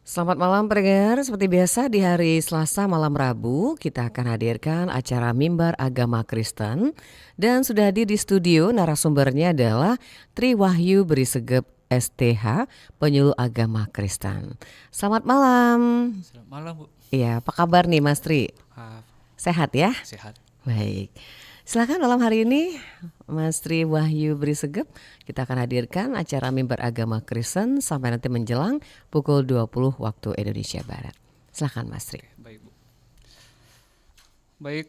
Selamat malam pendengar, seperti biasa di hari Selasa malam Rabu kita akan hadirkan acara Mimbar Agama Kristen dan sudah hadir di studio narasumbernya adalah Tri Wahyu Berisegep STH, penyuluh agama Kristen. Selamat malam. Selamat malam, Bu. Iya, apa kabar nih Mas Tri? Ah, Sehat ya? sehat. Baik. Silakan malam hari ini Mas Tri Wahyu Berisegep kita akan hadirkan acara Mimbar Agama Kristen sampai nanti menjelang pukul 20 waktu Indonesia Barat. Silakan Mas Tri. Oke, baik, Bu. Baik,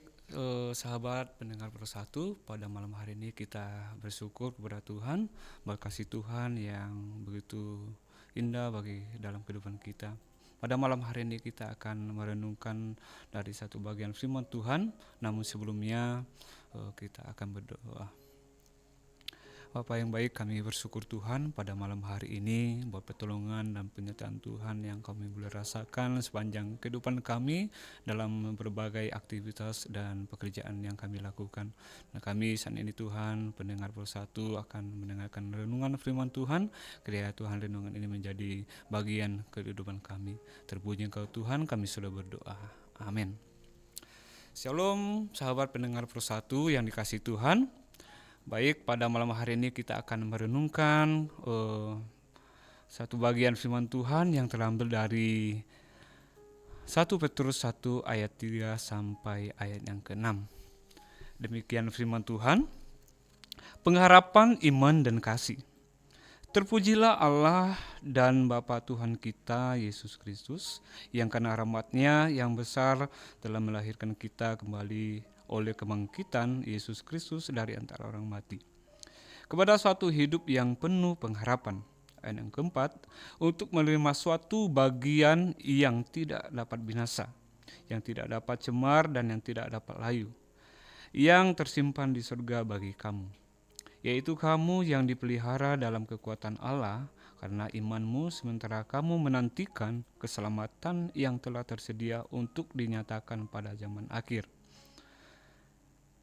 sahabat pendengar Persatu, pada malam hari ini kita bersyukur kepada Tuhan, berkasih Tuhan yang begitu indah bagi dalam kehidupan kita. Pada malam hari ini kita akan merenungkan dari satu bagian firman Tuhan, namun sebelumnya kita akan berdoa. Bapa yang baik, kami bersyukur Tuhan pada malam hari ini buat pertolongan dan penyertaan Tuhan yang kami boleh rasakan sepanjang kehidupan kami dalam berbagai aktivitas dan pekerjaan yang kami lakukan. Nah, kami saat ini Tuhan, pendengar Persatu akan mendengarkan renungan firman Tuhan. Kiranya Tuhan renungan ini menjadi bagian kehidupan kami. Terpuji Engkau Tuhan, kami sudah berdoa. Amin. Shalom sahabat pendengar Persatu yang dikasihi Tuhan. Baik, pada malam hari ini kita akan merenungkan satu bagian firman Tuhan yang terambil dari 1 Petrus 1 ayat 3 sampai ayat yang ke-6. Demikian firman Tuhan, pengharapan iman dan kasih. Terpujilah Allah dan Bapa Tuhan kita Yesus Kristus, yang karena rahmat-Nya yang besar telah melahirkan kita kembali oleh kebangkitan Yesus Kristus dari antara orang mati, kepada suatu hidup yang penuh pengharapan. Ayat yang keempat, untuk menerima suatu bagian yang tidak dapat binasa, yang tidak dapat cemar dan yang tidak dapat layu, yang tersimpan di surga bagi kamu, yaitu kamu yang dipelihara dalam kekuatan Allah karena imanmu, sementara kamu menantikan keselamatan yang telah tersedia untuk dinyatakan pada zaman akhir.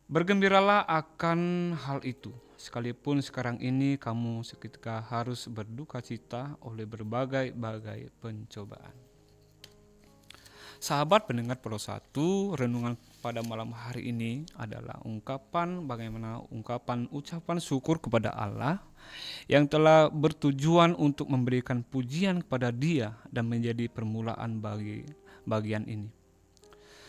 Bergembiralah akan hal itu, sekalipun sekarang ini kamu seketika harus berduka cita oleh berbagai-bagai pencobaan. Sahabat pendengar Persatu, renungan pada malam hari ini adalah ungkapan ucapan syukur kepada Allah yang telah bertujuan untuk memberikan pujian kepada Dia dan menjadi permulaan bagi bagian ini.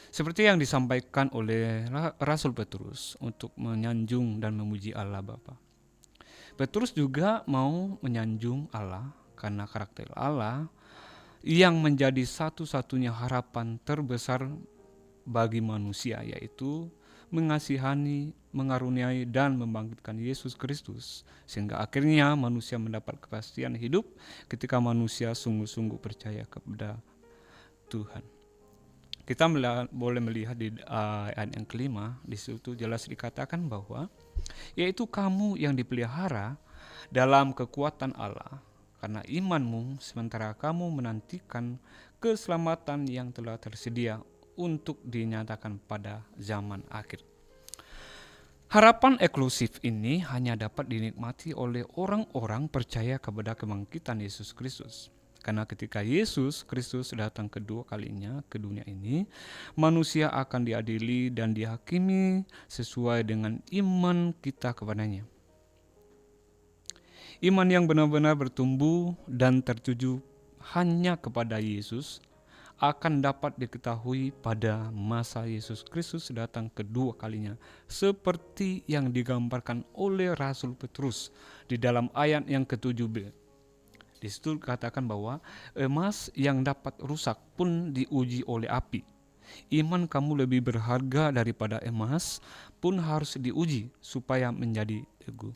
Seperti yang disampaikan oleh Rasul Petrus untuk menyanjung dan memuji Allah Bapa. Petrus juga mau menyanjung Allah karena karakter Allah yang menjadi satu-satunya harapan terbesar bagi manusia, yaitu mengasihani, mengaruniai, dan membangkitkan Yesus Kristus, sehingga akhirnya manusia mendapat kepastian hidup ketika manusia sungguh-sungguh percaya kepada Tuhan. Kita boleh melihat di ayat yang kelima, di situ jelas dikatakan bahwa yaitu kamu yang dipelihara dalam kekuatan Allah karena imanmu, sementara kamu menantikan keselamatan yang telah tersedia untuk dinyatakan pada zaman akhir. Harapan eksklusif ini hanya dapat dinikmati oleh orang-orang percaya kepada kebangkitan Yesus Kristus. Karena ketika Yesus Kristus datang kedua kalinya ke dunia ini, manusia akan diadili dan dihakimi sesuai dengan iman kita kepadanya. Iman yang benar-benar bertumbuh dan tertuju hanya kepada Yesus akan dapat diketahui pada masa Yesus Kristus datang kedua kalinya, seperti yang digambarkan oleh Rasul Petrus di dalam ayat yang ke-7b. Di situ katakan bahwa emas yang dapat rusak pun diuji oleh api. Iman kamu lebih berharga daripada emas pun harus diuji supaya menjadi teguh.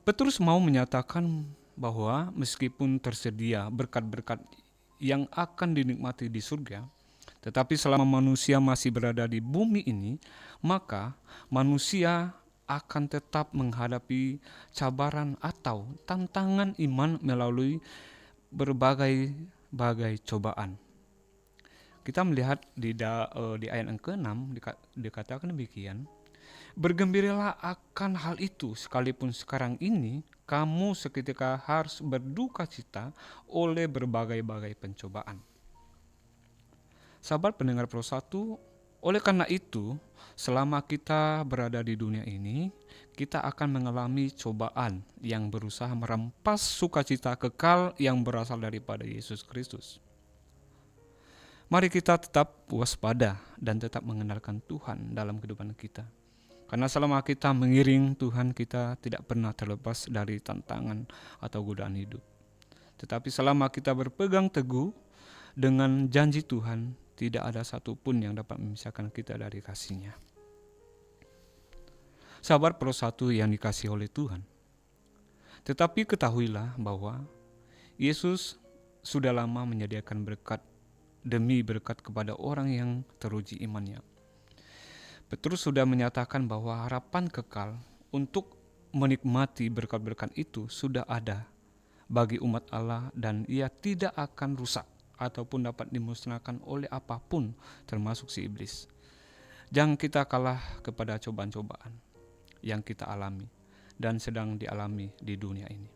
Petrus mau menyatakan bahwa meskipun tersedia berkat-berkat yang akan dinikmati di surga, tetapi selama manusia masih berada di bumi ini, maka manusia akan tetap menghadapi cabaran atau tantangan iman melalui berbagai cobaan. Kita melihat di ayat yang ke-6 dikatakan demikian, bergembiralah akan hal itu sekalipun sekarang ini kamu seketika harus berduka cita oleh berbagai-bagai pencobaan. Sahabat pendengar Pro 1, oleh karena itu, selama kita berada di dunia ini, kita akan mengalami cobaan yang berusaha merampas sukacita kekal yang berasal daripada Yesus Kristus. Mari kita tetap waspada dan tetap mengandalkan Tuhan dalam kehidupan kita. Karena selama kita mengiring Tuhan, kita tidak pernah terlepas dari tantangan atau godaan hidup. Tetapi selama kita berpegang teguh dengan janji Tuhan, tidak ada satupun yang dapat memisahkan kita dari kasih-Nya. Sahabat Pro 1 yang dikasihi oleh Tuhan, tetapi ketahuilah bahwa Yesus sudah lama menyediakan berkat demi berkat kepada orang yang teruji imannya. Petrus sudah menyatakan bahwa harapan kekal untuk menikmati berkat-berkat itu sudah ada bagi umat Allah dan ia tidak akan rusak ataupun dapat dimusnahkan oleh apapun termasuk si iblis. Jangan kita kalah kepada cobaan-cobaan yang kita alami dan sedang dialami di dunia ini.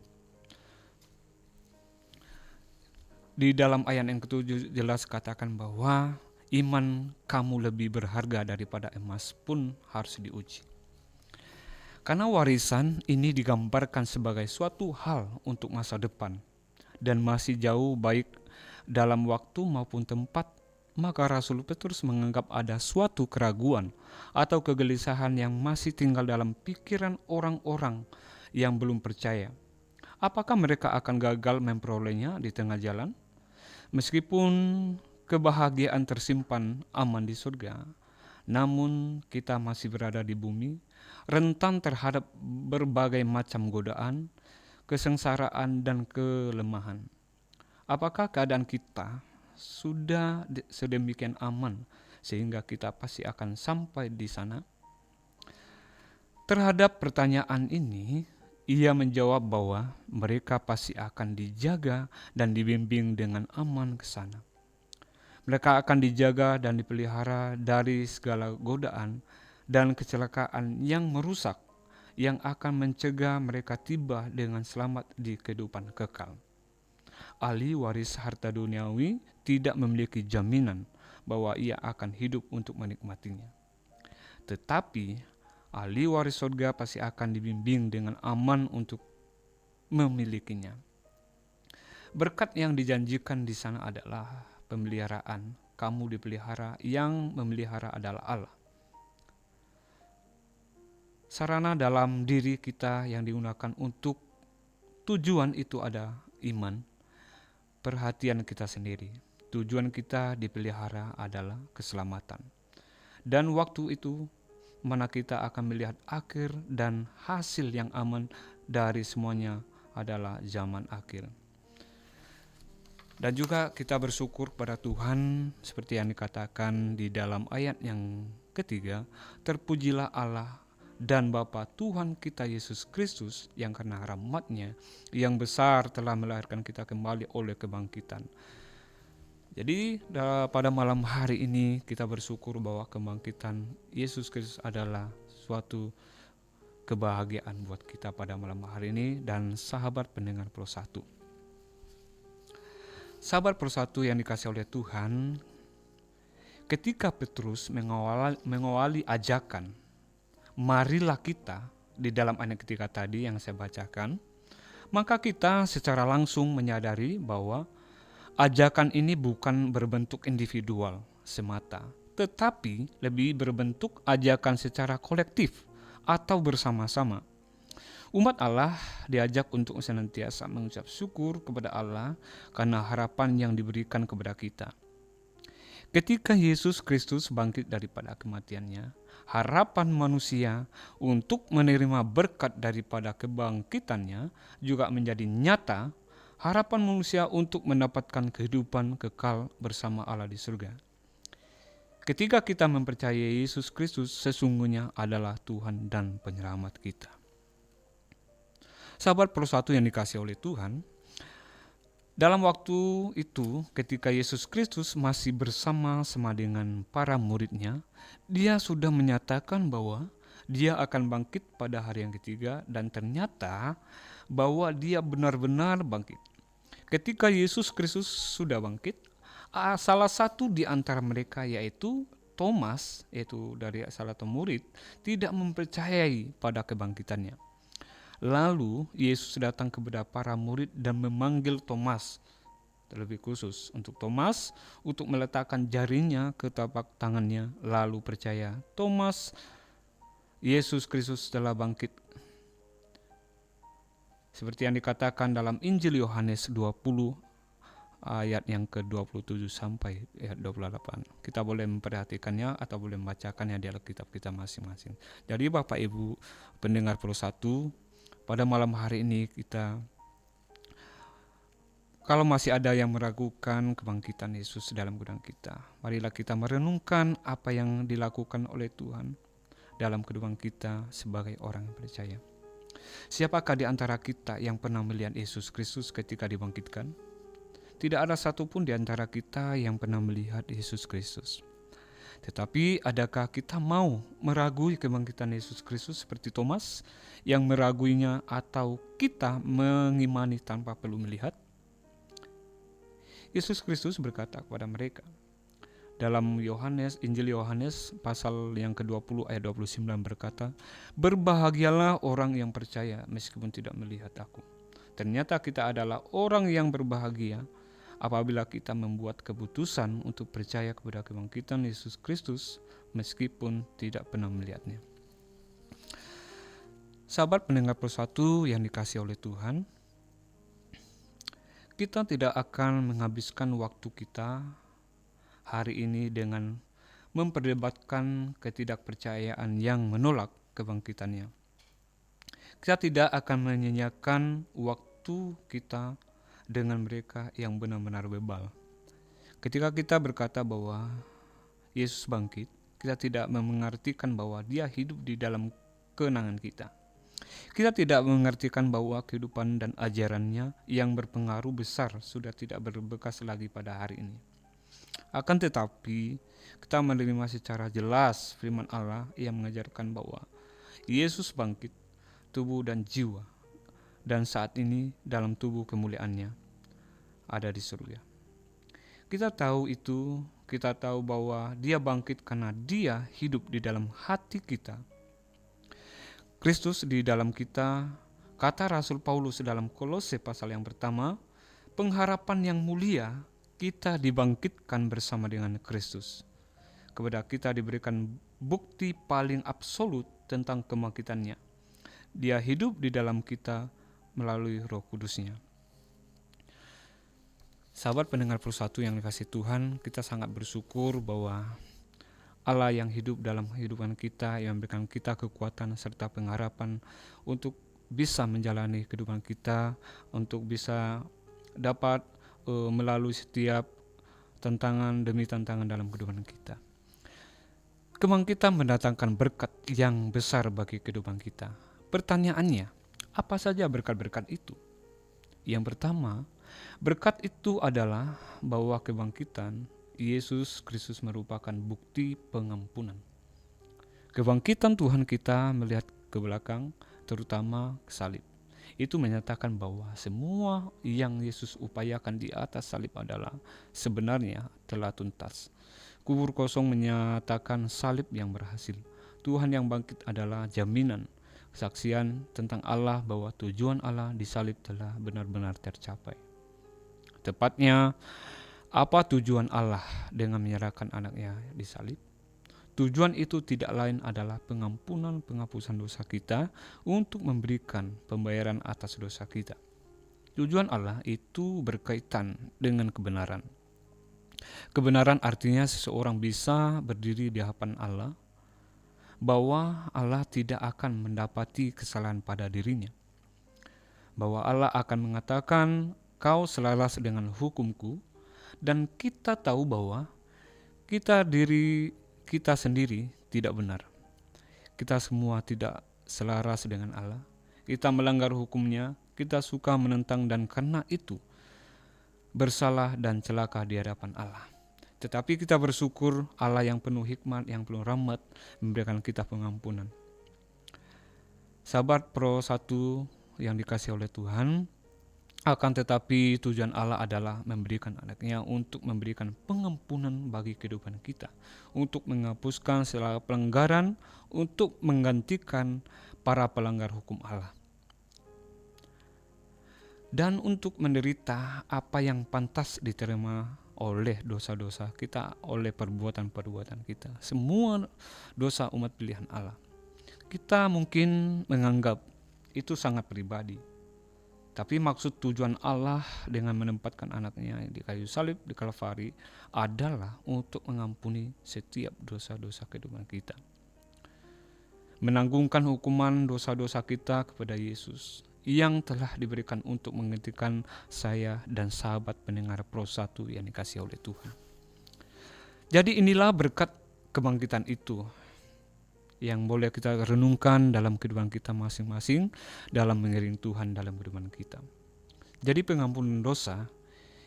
Di dalam ayat yang ke-7 jelas katakan bahwa iman kamu lebih berharga daripada emas pun harus diuji. Karena warisan ini digambarkan sebagai suatu hal untuk masa depan dan masih jauh baik dalam waktu maupun tempat, maka Rasul Petrus menganggap ada suatu keraguan atau kegelisahan yang masih tinggal dalam pikiran orang-orang yang belum percaya. Apakah mereka akan gagal memperolehnya di tengah jalan? Meskipun kebahagiaan tersimpan aman di surga, namun kita masih berada di bumi, rentan terhadap berbagai macam godaan, kesengsaraan, dan kelemahan. Apakah keadaan kita sudah sedemikian aman sehingga kita pasti akan sampai di sana? Terhadap pertanyaan ini, ia menjawab bahwa mereka pasti akan dijaga dan dibimbing dengan aman ke sana. Mereka akan dijaga dan dipelihara dari segala godaan dan kecelakaan yang merusak, yang akan mencegah mereka tiba dengan selamat di kehidupan kekal. Ahli waris harta duniawi tidak memiliki jaminan bahwa ia akan hidup untuk menikmatinya. Tetapi ahli waris surga pasti akan dibimbing dengan aman untuk memilikinya. Berkat yang dijanjikan di sana adalah pemeliharaan. Kamu dipelihara, yang memelihara adalah Allah. Sarana dalam diri kita yang digunakan untuk tujuan itu ada iman, perhatian kita sendiri. Tujuan kita dipelihara adalah keselamatan. Dan waktu itu mana kita akan melihat akhir dan hasil yang aman dari semuanya adalah zaman akhir. Dan juga kita bersyukur kepada Tuhan seperti yang dikatakan di dalam ayat yang ketiga, terpujilah Allah dan Bapa Tuhan kita Yesus Kristus yang karena rahmat-Nya yang besar telah melahirkan kita kembali oleh kebangkitan. Jadi pada malam hari ini kita bersyukur bahwa kebangkitan Yesus Kristus adalah suatu kebahagiaan buat kita pada malam hari ini dan sahabat pendengar Pro 1. Sahabat Pro 1 yang dikasihi oleh Tuhan, ketika Petrus mengawali ajakan, marilah kita di dalam ayat ketiga tadi yang saya bacakan, maka kita secara langsung menyadari bahwa ajakan ini bukan berbentuk individual semata, tetapi lebih berbentuk ajakan secara kolektif atau bersama-sama. Umat Allah diajak untuk senantiasa mengucap syukur kepada Allah karena harapan yang diberikan kepada kita. Ketika Yesus Kristus bangkit daripada kematiannya, harapan manusia untuk menerima berkat daripada kebangkitannya juga menjadi nyata. Harapan manusia untuk mendapatkan kehidupan kekal bersama Allah di surga. Ketika kita mempercayai Yesus Kristus sesungguhnya adalah Tuhan dan penyelamat kita. Sahabat Pro 1 yang dikasihi oleh Tuhan, dalam waktu itu ketika Yesus Kristus masih bersama-sama dengan para murid-Nya, Dia sudah menyatakan bahwa Dia akan bangkit pada hari yang ketiga dan ternyata bahwa dia benar-benar bangkit. Ketika Yesus Kristus sudah bangkit, salah satu di antara mereka yaitu Thomas, yaitu dari salah satu murid, tidak mempercayai pada kebangkitannya. Lalu Yesus datang kepada para murid dan memanggil Thomas, terlebih khusus untuk Thomas, untuk meletakkan jarinya ke telapak tangannya, lalu percaya. Thomas, Yesus Kristus telah bangkit. Seperti yang dikatakan dalam Injil Yohanes 20 ayat yang ke-27 sampai ayat 28. Kita boleh memperhatikannya atau boleh membacakannya di Alkitab kita masing-masing. Jadi Bapak Ibu pendengar Pro 1, pada malam hari ini kita, kalau masih ada yang meragukan kebangkitan Yesus dalam gudang kita, marilah kita merenungkan apa yang dilakukan oleh Tuhan dalam kehidupan kita sebagai orang yang percaya. Siapakah di antara kita yang pernah melihat Yesus Kristus ketika dibangkitkan? Tidak ada satupun di antara kita yang pernah melihat Yesus Kristus. Tetapi adakah kita mau meragui kebangkitan Yesus Kristus seperti Thomas yang meraguinya, atau kita mengimani tanpa perlu melihat? Yesus Kristus berkata kepada mereka dalam Injil Yohanes pasal yang ke-20 ayat 29 berkata, "Berbahagialah orang yang percaya meskipun tidak melihat aku." Ternyata kita adalah orang yang berbahagia apabila kita membuat keputusan untuk percaya kepada kebangkitan Yesus Kristus meskipun tidak pernah melihatnya. Sahabat pendengar Pro 1 yang dikasihi oleh Tuhan, kita tidak akan menghabiskan waktu kita hari ini dengan memperdebatkan ketidakpercayaan yang menolak kebangkitannya. Kita tidak akan menyanyiakan waktu kita dengan mereka yang benar-benar bebal. Ketika kita berkata bahwa Yesus bangkit, kita tidak mengartikan bahwa dia hidup di dalam kenangan kita. Kita tidak mengartikan bahwa kehidupan dan ajarannya yang berpengaruh besar sudah tidak berbekas lagi pada hari ini. Akan tetapi, kita menerima secara jelas firman Allah yang mengajarkan bahwa Yesus bangkit, tubuh dan jiwa, dan saat ini dalam tubuh kemuliaannya ada di surga. Kita tahu itu, kita tahu bahwa dia bangkit karena dia hidup di dalam hati kita. Kristus di dalam kita, kata Rasul Paulus dalam Kolose pasal yang pertama, pengharapan yang mulia, kita dibangkitkan bersama dengan Kristus. Kepada kita diberikan bukti paling absolut tentang kebangkitannya. Dia hidup di dalam kita melalui Roh Kudus-Nya. Sahabat pendengar Pro 1 yang dikasihi Tuhan, kita sangat bersyukur bahwa Allah yang hidup dalam kehidupan kita, yang memberikan kita kekuatan serta pengharapan untuk bisa menjalani kehidupan kita, untuk bisa dapat melalui setiap tantangan demi tantangan dalam kehidupan kita. Kebangkitan mendatangkan berkat yang besar bagi kehidupan kita. Pertanyaannya, apa saja berkat-berkat itu? Yang pertama, berkat itu adalah bahwa kebangkitan Yesus Kristus merupakan bukti pengampunan. Kebangkitan Tuhan kita melihat ke belakang, terutama ke salib. Itu menyatakan bahwa semua yang Yesus upayakan di atas salib adalah sebenarnya telah tuntas. Kubur kosong menyatakan salib yang berhasil. Tuhan yang bangkit adalah jaminan, kesaksian tentang Allah bahwa tujuan Allah di salib telah benar-benar tercapai. Tepatnya, apa tujuan Allah dengan menyerahkan anaknya di salib? Tujuan itu tidak lain adalah penghapusan dosa kita untuk memberikan pembayaran atas dosa kita. Tujuan Allah itu berkaitan dengan kebenaran. Kebenaran artinya seseorang bisa berdiri di hadapan Allah, bahwa Allah tidak akan mendapati kesalahan pada dirinya. Bahwa Allah akan mengatakan, "Kau selaras dengan hukumku," dan kita tahu bahwa diri kita sendiri tidak benar. Kita semua tidak selaras dengan Allah. Kita melanggar hukum-Nya, kita suka menentang, dan karena itu bersalah dan celaka di hadapan Allah. Tetapi kita bersyukur Allah yang penuh hikmat, yang penuh rahmat, memberikan kita pengampunan. Sahabat Pro 1 yang dikasih oleh Tuhan, akan tetapi tujuan Allah adalah memberikan anaknya untuk memberikan pengampunan bagi kehidupan kita, untuk menghapuskan segala pelanggaran, untuk menggantikan para pelanggar hukum Allah, dan untuk menderita apa yang pantas diterima oleh dosa-dosa kita, oleh perbuatan-perbuatan kita, semua dosa umat pilihan Allah. Kita mungkin menganggap itu sangat pribadi, tapi maksud tujuan Allah dengan menempatkan anaknya di kayu salib di Kalvari adalah untuk mengampuni setiap dosa-dosa kehidupan kita, menanggungkan hukuman dosa-dosa kita kepada Yesus yang telah diberikan untuk menggantikan saya dan sahabat pendengar Pro 1 yang dikasih oleh Tuhan. Jadi inilah berkat kebangkitan itu yang boleh kita renungkan dalam kehidupan kita masing-masing, dalam mengiring Tuhan dalam kehidupan kita. Jadi pengampunan dosa,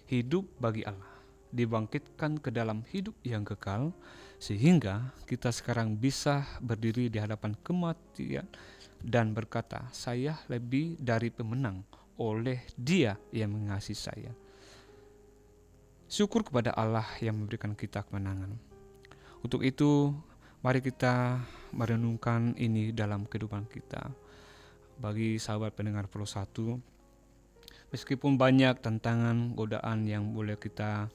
hidup bagi Allah, dibangkitkan ke dalam hidup yang kekal, sehingga kita sekarang bisa berdiri di hadapan kematian dan berkata, saya lebih dari pemenang oleh Dia yang mengasihi saya. Syukur kepada Allah yang memberikan kita kemenangan. Untuk itu, mari kita merenungkan ini dalam kehidupan kita. Bagi sahabat pendengar Pro 1, meskipun banyak tantangan, godaan yang boleh kita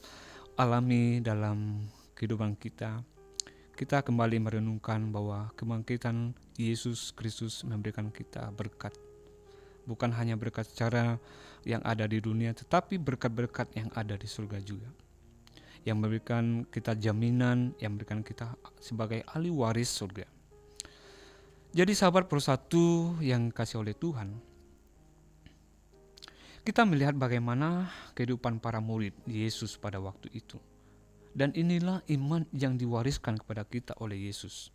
alami dalam kehidupan kita, kita kembali merenungkan bahwa kebangkitan Yesus Kristus memberikan kita berkat. Bukan hanya berkat secara yang ada di dunia, tetapi berkat-berkat yang ada di surga juga, yang memberikan kita jaminan, yang memberikan kita sebagai ahli waris surga. Jadi sahabat Pro 1 yang kasih oleh Tuhan, kita melihat bagaimana kehidupan para murid Yesus pada waktu itu. Dan inilah iman yang diwariskan kepada kita oleh Yesus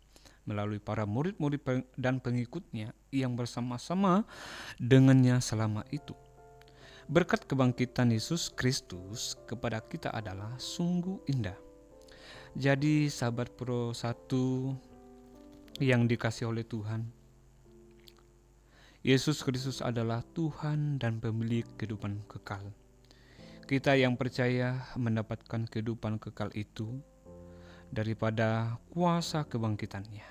melalui para murid-murid dan pengikutnya yang bersama-sama dengannya selama itu. Berkat kebangkitan Yesus Kristus kepada kita adalah sungguh indah. Jadi sahabat Pro 1 yang dikasih oleh Tuhan, Yesus Kristus adalah Tuhan dan pemilik kehidupan kekal. Kita yang percaya mendapatkan kehidupan kekal itu daripada kuasa kebangkitannya.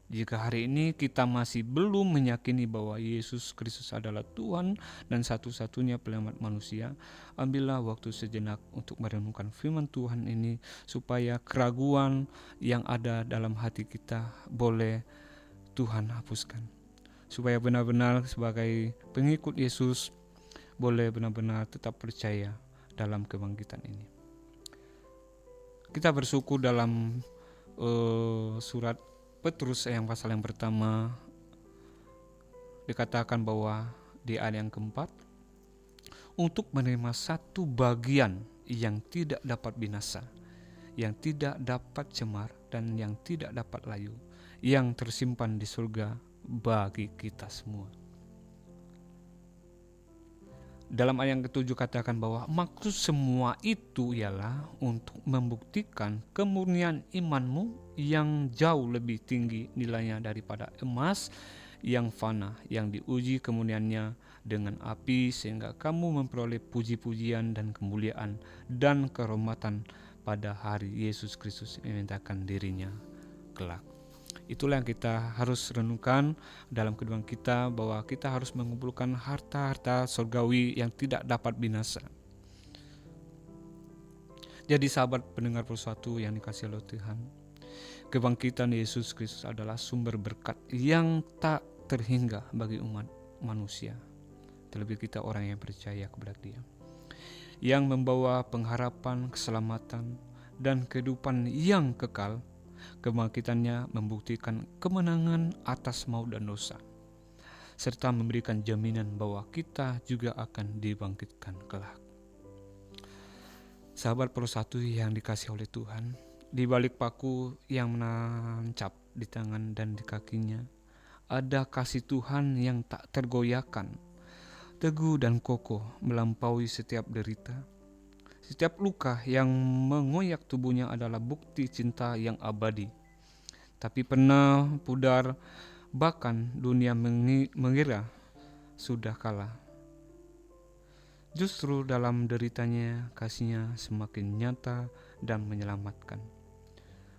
Jika hari ini kita masih belum meyakini bahwa Yesus Kristus adalah Tuhan dan satu-satunya penyelamat manusia, ambillah waktu sejenak untuk merenungkan firman Tuhan ini, supaya keraguan yang ada dalam hati kita boleh Tuhan hapuskan, supaya benar-benar sebagai pengikut Yesus boleh benar-benar tetap percaya dalam kebangkitan ini. Kita bersyukur dalam surat Petrus yang pasal yang pertama dikatakan bahwa di ayat yang keempat, untuk menerima satu bagian yang tidak dapat binasa, yang tidak dapat cemar, dan yang tidak dapat layu, yang tersimpan di surga bagi kita semua. Dalam ayat yang ketujuh katakan bahwa maksud semua itu ialah untuk membuktikan kemurnian imanmu yang jauh lebih tinggi nilainya daripada emas yang fana, yang diuji kemurniannya dengan api, sehingga kamu memperoleh puji-pujian dan kemuliaan dan kehormatan pada hari Yesus Kristus memintakan dirinya kelak. Itulah yang kita harus renungkan dalam kehidupan kita, bahwa kita harus mengumpulkan harta-harta surgawi yang tidak dapat binasa. Jadi sahabat pendengar Pro 1 yang dikasihi oleh Tuhan, kebangkitan Yesus Kristus adalah sumber berkat yang tak terhingga bagi umat manusia, terlebih kita orang yang percaya kepada Dia, yang membawa pengharapan, keselamatan, dan kehidupan yang kekal. Kebangkitannya membuktikan kemenangan atas maut dan dosa, serta memberikan jaminan bahwa kita juga akan dibangkitkan kelak. Sahabat Pro 1 yang dikasihi oleh Tuhan, di balik paku yang menancap di tangan dan di kakinya, ada kasih Tuhan yang tak tergoyahkan, teguh dan kokoh melampaui setiap derita. Setiap luka yang mengoyak tubuhnya adalah bukti cinta yang abadi, tapi pernah pudar, bahkan dunia mengira sudah kalah. Justru dalam deritanya, kasih-Nya semakin nyata dan menyelamatkan.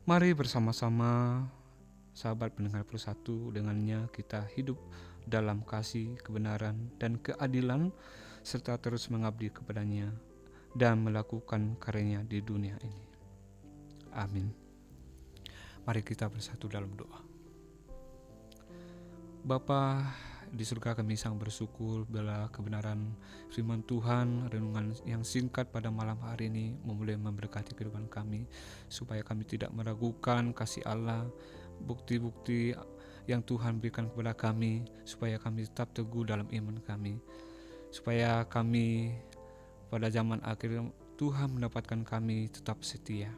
Mari bersama-sama, sahabat pendengar persatu, dengannya kita hidup dalam kasih, kebenaran, dan keadilan, serta terus mengabdi kepadanya dan melakukan karyanya di dunia ini. Amin. Mari kita bersatu dalam doa. Bapa di surga, kami sangat bersyukur bila kebenaran firman Tuhan, renungan yang singkat pada malam hari ini memulai memberkati kehidupan kami, supaya kami tidak meragukan kasih Allah, bukti-bukti yang Tuhan berikan kepada kami, supaya kami tetap teguh dalam iman kami, supaya kami pada zaman akhir Tuhan mendapatkan kami tetap setia.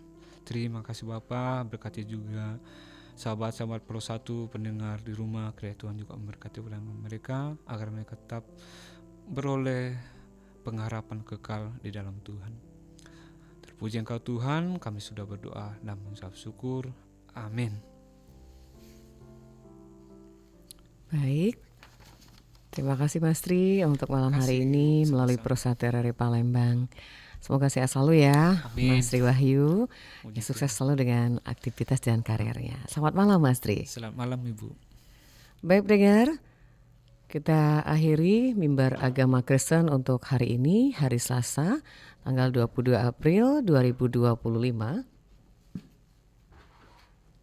Terima kasih Bapa, berkati juga sahabat-sahabat Pro 1 pendengar di rumah, kiranya Tuhan juga memberkati mereka agar mereka tetap beroleh pengharapan kekal di dalam Tuhan. Terpuji Engkau Tuhan, kami sudah berdoa dan mengucap syukur. Amin. Baik, terima kasih Mas Tri untuk malam hari ini melalui Pro 1 RRI Palembang. Semoga sehat selalu ya, Amin. Mas Tri Wahyu. Puji Sukses selalu dengan aktivitas dan karirnya. Selamat malam Mas Tri. Selamat malam Ibu. Baik pendengar, kita akhiri mimbar agama Kristen untuk hari ini, hari Selasa, tanggal 22 April 2025.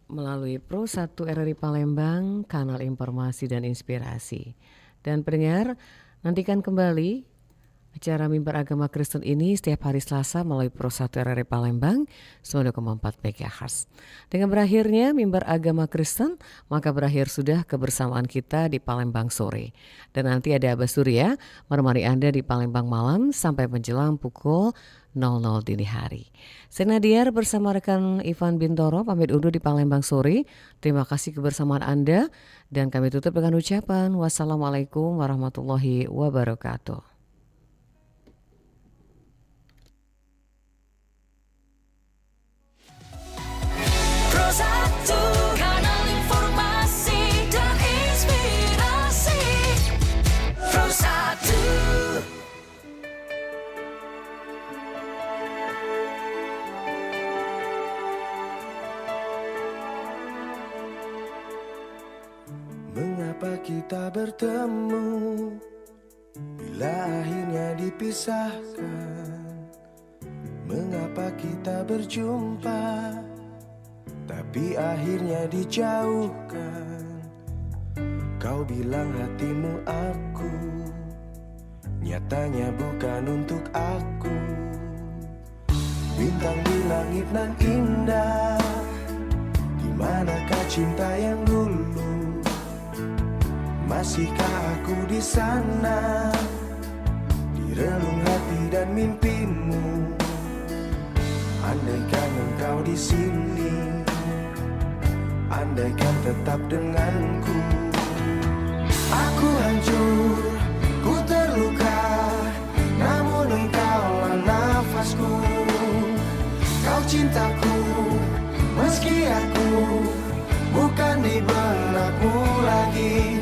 Melalui Pro 1 RRI Palembang, kanal informasi dan inspirasi. Dan pendengar, nantikan kembali acara mimbar agama Kristen ini setiap hari Selasa melalui Pro 1 RRI Palembang 92,4 MHz. Dengan berakhirnya mimbar agama Kristen, maka berakhir sudah kebersamaan kita di Palembang sore. Dan nanti ada Abah Surya menemani Anda di Palembang malam sampai menjelang pukul 00 dini hari. Saya Nadia bersama rekan Ivan Bintoro pamit undur di Palembang sore. Terima kasih kebersamaan Anda dan kami tutup dengan ucapan wassalamualaikum warahmatullahi wabarakatuh. Kanal informasi dan inspirasi Pro 1. Mengapa kita bertemu bila akhirnya dipisahkan? Mengapa kita berjumpa tapi akhirnya dijauhkan? Kau bilang hatimu aku, nyatanya bukan untuk aku. Bintang di langit nan indah, di manakah cinta yang dulu? Masihkah aku di sana, di relung hati dan mimpimu? Andaikan engkau di sini, andaikan tetap denganku. Aku hancur, ku terluka, namun engkaulah nafasku. Kau cintaku, meski aku bukan di benakmu lagi.